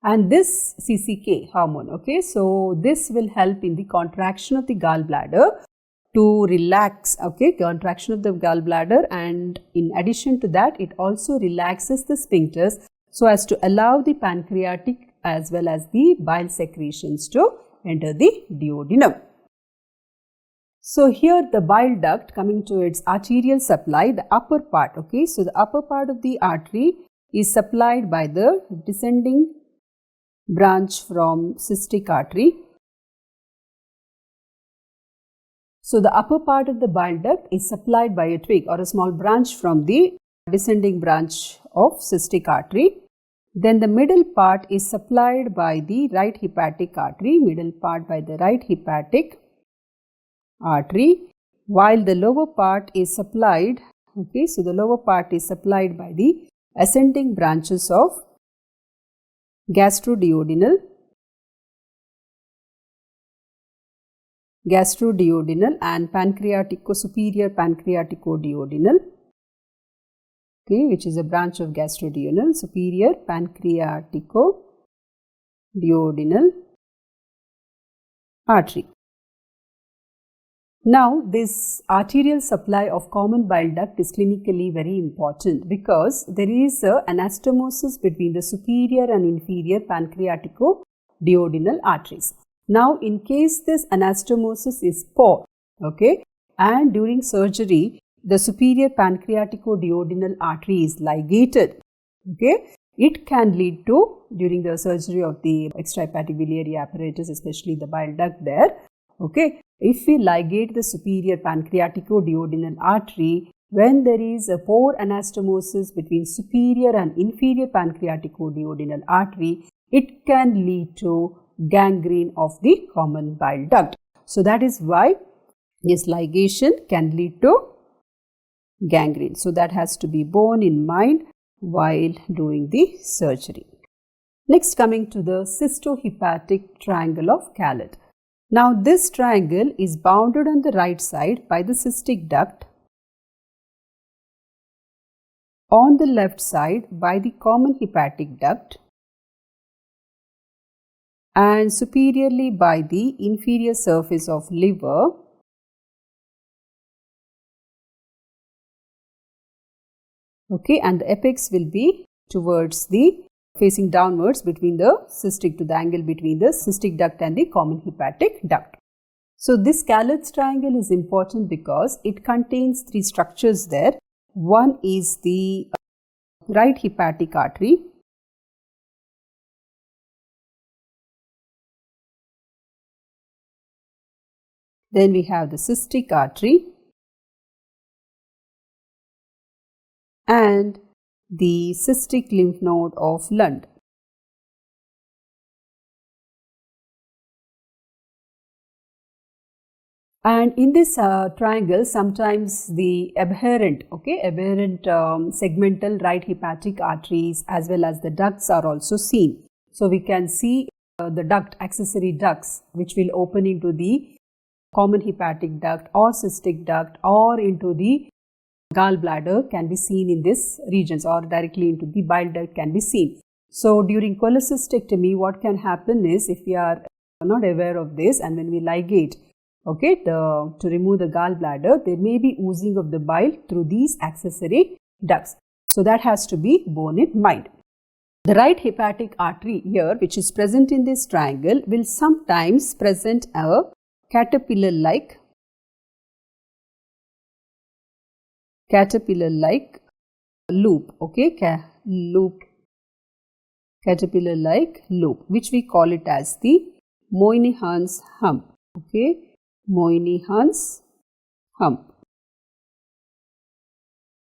And this CCK hormone, okay, so this will help in the contraction of the gallbladder to relax, okay, contraction of the gallbladder, and in addition to that it also relaxes the sphincters so as to allow the pancreatic as well as the bile secretions to enter the duodenum. So here the bile duct, coming to its arterial supply, the upper part, okay, so the upper part of the artery is supplied by the descending branch from cystic artery. So the upper part of the bile duct is supplied by a twig or a small branch from the descending branch of cystic artery. Then the middle part is supplied by the right hepatic artery, while the lower part is supplied, okay, so the lower part is supplied by the ascending branches of gastroduodenal and superior pancreaticoduodenal, okay, which is a branch of gastroduodenal, superior pancreaticoduodenal artery. Now, this arterial supply of common bile duct is clinically very important because there is an anastomosis between the superior and inferior pancreaticoduodenal arteries. Now, in case this anastomosis is poor, okay, and during surgery the superior pancreaticoduodenal artery is ligated, okay, it can lead to, during the surgery of the extrahepatic biliary apparatus, especially the bile duct there, okay, if we ligate the superior pancreaticoduodenal artery, when there is a poor anastomosis between superior and inferior pancreaticoduodenal artery, it can lead to gangrene of the common bile duct. So that is why this ligation can lead to gangrene. So that has to be borne in mind while doing the surgery. Next, coming to the cystohepatic triangle of Kārlat. Now this triangle is bounded on the right side by the cystic duct, on the left side by the common hepatic duct, and superiorly by the inferior surface of liver, okay, and the apex will be towards the facing downwards between the cystic, to the angle between the cystic duct and the common hepatic duct. So this Kārlat's triangle is important because it contains three structures there. One is the right hepatic artery, then we have the cystic artery and the cystic lymph node of Lund. And in this triangle, sometimes the aberrant segmental right hepatic arteries as well as the ducts are also seen. So we can see the duct, accessory ducts, which will open into the common hepatic duct or cystic duct or into the gallbladder can be seen in this regions, or directly into the bile duct can be seen. So during cholecystectomy, what can happen is, if we are not aware of this and when we ligate, okay, to remove the gallbladder, there may be oozing of the bile through these accessory ducts. So that has to be borne in mind. The right hepatic artery here, which is present in this triangle, will sometimes present a caterpillar-like loop, okay, caterpillar-like loop, which we call it as the Moynihan's hump, okay, Moynihan's hump.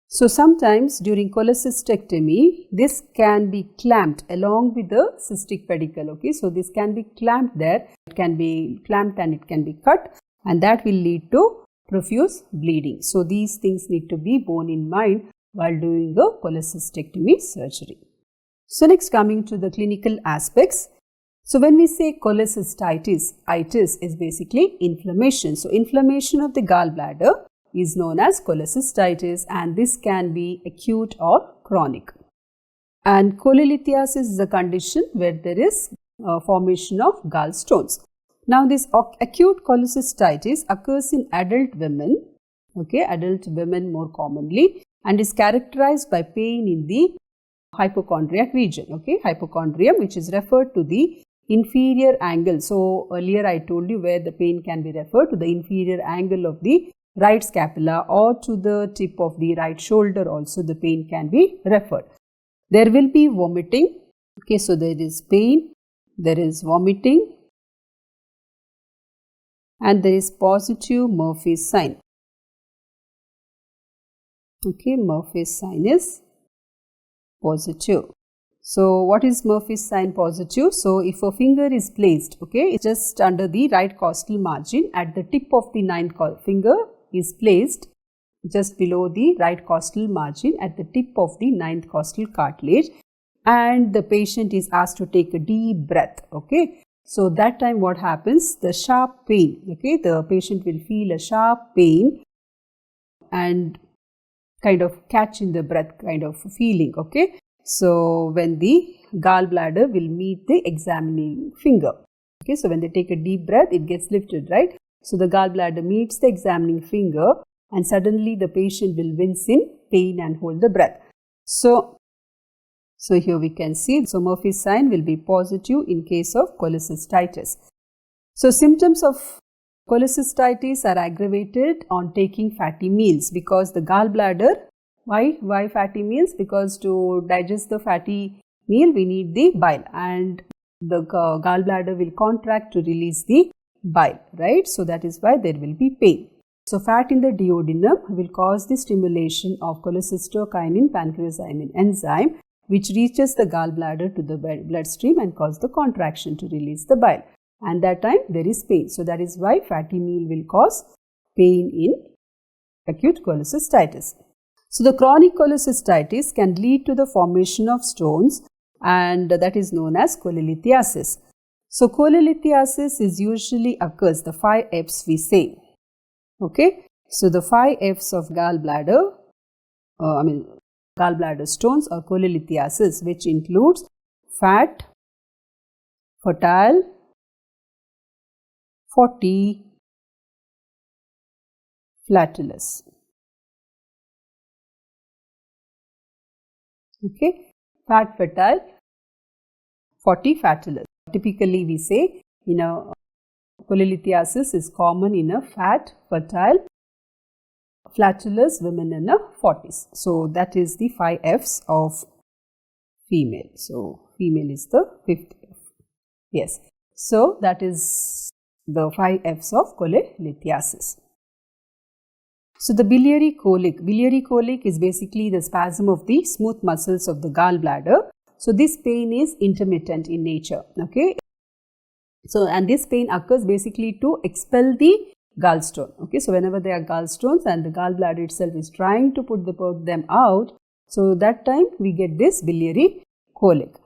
So sometimes during cholecystectomy, this can be clamped along with the cystic pedicle, okay, so this can be clamped there, it can be clamped and it can be cut, and that will lead to profuse bleeding. So these things need to be borne in mind while doing the cholecystectomy surgery. So next, coming to the clinical aspects. So when we say cholecystitis, itis is basically inflammation. So inflammation of the gallbladder is known as cholecystitis, and this can be acute or chronic. And cholelithiasis is a condition where there is formation of gallstones. Now this acute cholecystitis occurs in adult women, adult women more commonly, and is characterized by pain in the hypochondriac region, hypochondrium, which is referred to the inferior angle. So earlier I told you where the pain can be referred to the inferior angle of the right scapula or to the tip of the right shoulder also the pain can be referred. There will be vomiting, so there is pain, there is vomiting, and there is positive Murphy's sign. Murphy's sign is positive. So what is Murphy's sign positive? So if a finger is placed, it's just under the right costal margin, at the tip of the ninth finger is placed just below the right costal margin at the tip of the ninth costal cartilage, and the patient is asked to take a deep breath, So that time what happens? The sharp pain, the patient will feel a sharp pain and kind of catch in the breath kind of feeling, So when the gallbladder will meet the examining finger, so when they take a deep breath, it gets lifted, right? So the gallbladder meets the examining finger and suddenly the patient will wince in pain and hold the breath. So here we can see, so Murphy's sign will be positive in case of cholecystitis. So symptoms of cholecystitis are aggravated on taking fatty meals because the gallbladder, why fatty meals? Because to digest the fatty meal we need the bile, and the gallbladder will contract to release the bile, right? So that is why there will be pain. So fat in the duodenum will cause the stimulation of cholecystokinin pancreazymin enzyme, which reaches the gallbladder to the bloodstream and cause the contraction to release the bile, and that time there is pain. So that is why fatty meal will cause pain in acute cholecystitis. So the chronic cholecystitis can lead to the formation of stones, and that is known as cholelithiasis. So cholelithiasis is usually occurs, the 5 F's we say, So the 5 F's of gallbladder, gallbladder stones or cholelithiasis, which includes fat, fertile, fatty, flatulous. Fat, fertile, fatty, flatulous. Typically we say cholelithiasis is common in a fat, fertile, flatulous women in a 40s. So that is the 5 F's of female. So female is the 5th F. Yes. So that is the 5 F's of cholelithiasis. So the biliary colic is basically the spasm of the smooth muscles of the gallbladder. So this pain is intermittent in nature, So and this pain occurs basically to expel the gallstone, So whenever there are gallstones and the gallbladder itself is trying to put them out, so that time we get this biliary colic.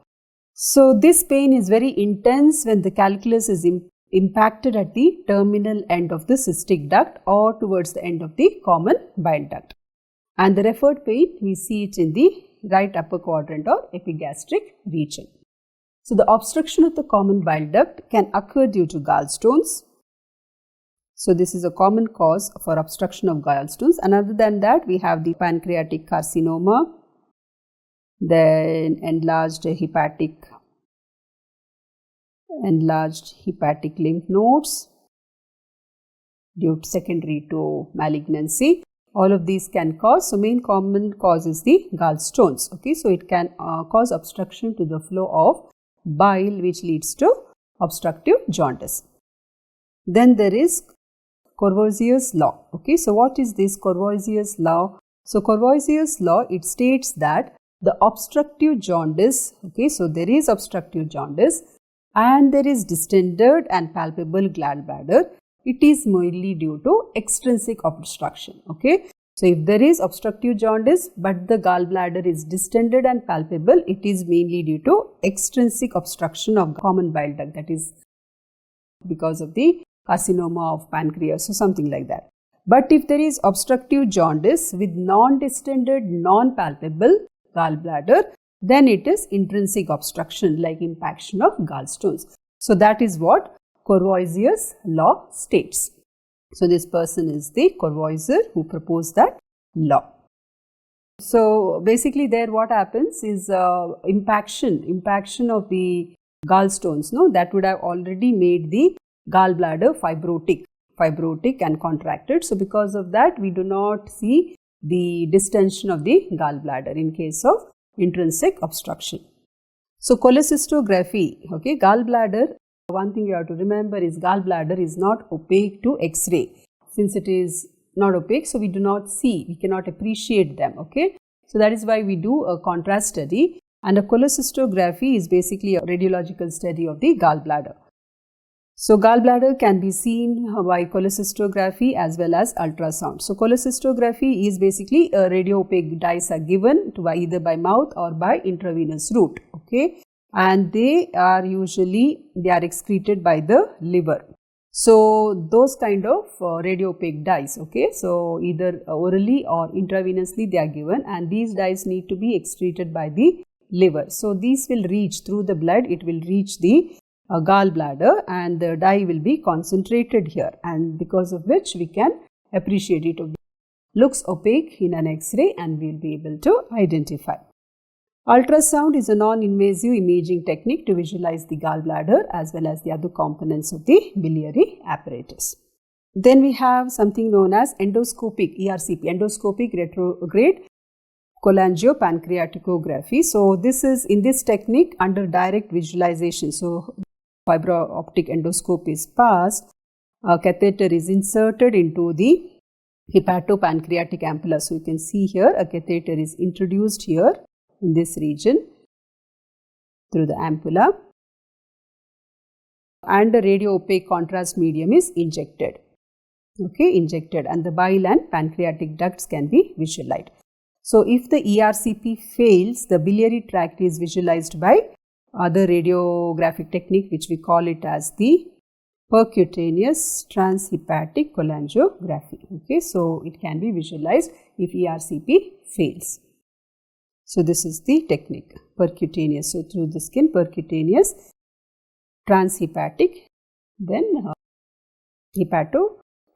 So this pain is very intense when the calculus is impacted at the terminal end of the cystic duct or towards the end of the common bile duct. And the referred pain, we see it in the right upper quadrant or epigastric region. So the obstruction of the common bile duct can occur due to gallstones. So this is a common cause for obstruction of gallstones. And other than that, we have the pancreatic carcinoma, then enlarged hepatic lymph nodes due to secondary to malignancy. All of these can cause, so main common cause is the gallstones, So it can cause obstruction to the flow of bile, which leads to obstructive jaundice. Then there is Courvoisier's law, So what is this Courvoisier's law? So Courvoisier's law, it states that the obstructive jaundice, so there is obstructive jaundice and there is distended and palpable gallbladder. It is mainly due to extrinsic obstruction, So if there is obstructive jaundice but the gallbladder is distended and palpable, it is mainly due to extrinsic obstruction of common bile duct, that is because of the carcinoma of pancreas or something like that. But if there is obstructive jaundice with non-distended, non-palpable gallbladder, then it is intrinsic obstruction like impaction of gallstones. So that is what �ᗏ𝗺𝗠𝗡's law states. So this person is the �ᗏ𝗺 who proposed that law. So basically there what happens is impaction of the gallstones, that would have already made the gallbladder fibrotic and contracted. So because of that we do not see the distension of the gallbladder in case of intrinsic obstruction. So cholecystography, gallbladder, one thing you have to remember is gallbladder is not opaque to X-ray. Since it is not opaque, so we do not see, we cannot appreciate them, So that is why we do a contrast study, and a cholecystography is basically a radiological study of the gallbladder. So gallbladder can be seen by cholecystography as well as ultrasound. So cholecystography is basically a radio-opaque dyes are given to either by mouth or by intravenous route, and they are excreted by the liver. So those kind of radio-opaque dyes, so either orally or intravenously they are given, and these dyes need to be excreted by the liver. So these will reach through the blood, it will reach the gallbladder, and the dye will be concentrated here, and because of which we can appreciate it. Looks opaque in an X-ray and we will be able to identify. Ultrasound is a non-invasive imaging technique to visualize the gallbladder as well as the other components of the biliary apparatus. Then we have something known as endoscopic ERCP, endoscopic retrograde cholangiopancreaticography. So this is in this technique under direct visualization. So fiber optic endoscope is passed, a catheter is inserted into the hepatopancreatic ampulla. So you can see here a catheter is introduced here in this region through the ampulla, and a radio opaque contrast medium is injected, and the bile and pancreatic ducts can be visualized. So if the ERCP fails, the biliary tract is visualized by other radiographic technique, which we call it as the percutaneous transhepatic cholangiography. So it can be visualized if ERCP fails. So this is the technique, percutaneous. So through the skin, percutaneous, transhepatic, then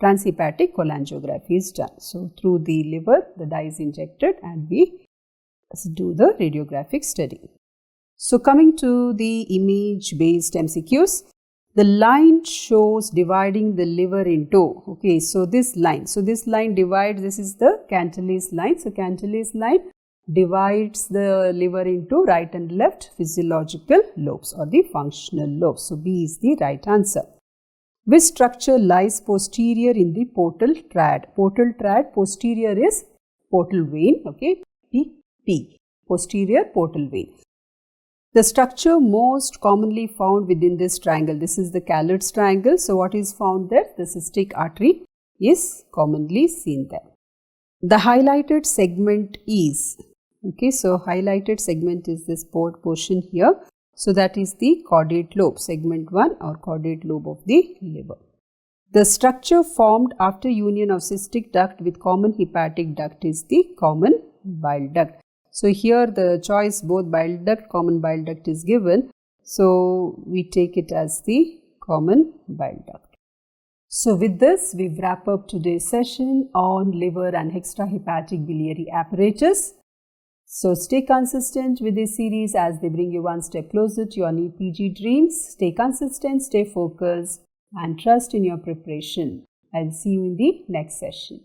transhepatic cholangiography is done. So through the liver, the dye is injected and we do the radiographic study. So coming to the image-based MCQs, the line shows dividing the liver into, so this line divides, this is the Cantelli's line. So Cantelli's line divides the liver into right and left physiological lobes or the functional lobes. So B is the right answer. Which structure lies posterior in the portal triad? Portal triad, posterior is portal vein, P, posterior portal vein. The structure most commonly found within this triangle, this is the Kārlāts triangle. So what is found there? The cystic artery is commonly seen there. The highlighted segment is, so highlighted segment is this portion here. So that is the caudate lobe, segment 1 or caudate lobe of the liver. The structure formed after union of cystic duct with common hepatic duct is the common bile duct. So here the choice both bile duct, common bile duct is given. So we take it as the common bile duct. So with this, we wrap up today's session on liver and extrahepatic biliary apparatus. So stay consistent with this series as they bring you one step closer to your NEET PG dreams. Stay consistent, stay focused and trust in your preparation. I'll see you in the next session.